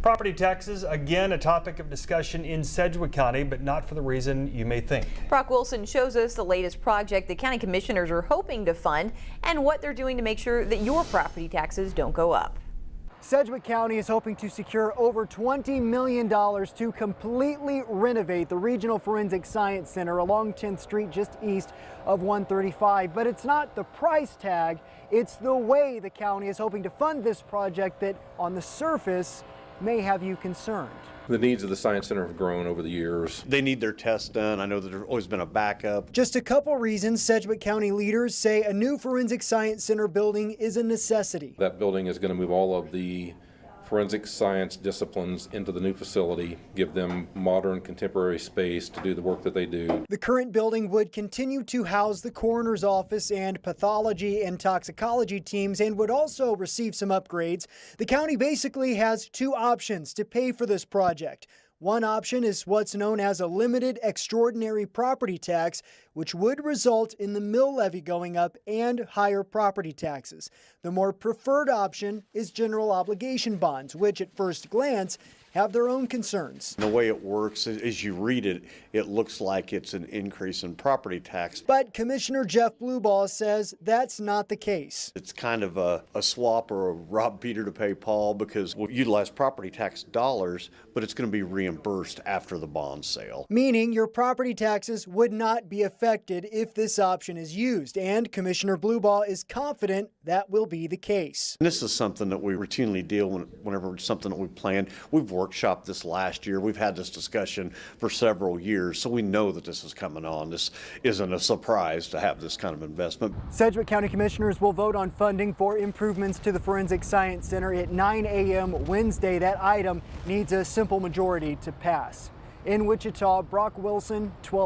Property taxes, again, a topic of discussion in Sedgwick County, but not for the reason you may think. Brock Wilson shows us the latest project the county commissioners are hoping to fund and what they're doing to make sure that your property taxes don't go up. Sedgwick County is hoping to secure over $20 million to completely renovate the Regional Forensic Science Center along 10th Street just east of 135. But it's not the price tag, it's the way the county is hoping to fund this project that on the surface may have you concerned. The needs of the Science Center have grown over the years. They need their tests done. I know that there's always been a backup. Just a couple reasons Sedgwick County leaders say a new Forensic Science Center building is a necessity. That building is going to move all of the forensic science disciplines into the new facility, give them modern contemporary space to do the work that they do. The current building would continue to house the coroner's office and pathology and toxicology teams and would also receive some upgrades. The county basically has two options to pay for this project. One option is what's known as a limited extraordinary property tax, which would result in the mill levy going up and higher property taxes. The more preferred option is general obligation bonds, which at first glance have their own concerns. The way it works, as you read it, it looks like it's an increase in property tax. But Commissioner Jeff Blueball says that's not the case. It's kind of a swap or a rob Peter to pay Paul, because we'll utilize property tax dollars, but it's going to be reimbursed after the bond sale. Meaning your property taxes would not be affected if this option is used, and Commissioner Blueball is confident that will be the case. And this is something that we routinely deal with whenever it's something that we plan. We've workshopped this last year. We've had this discussion for several years, so we know that this is coming on. This isn't a surprise to have this kind of investment. Sedgwick County Commissioners will vote on funding for improvements to the Forensic Science Center at 9 a.m. Wednesday. That item needs a simple majority to pass. In Wichita, Brock Wilson, 12.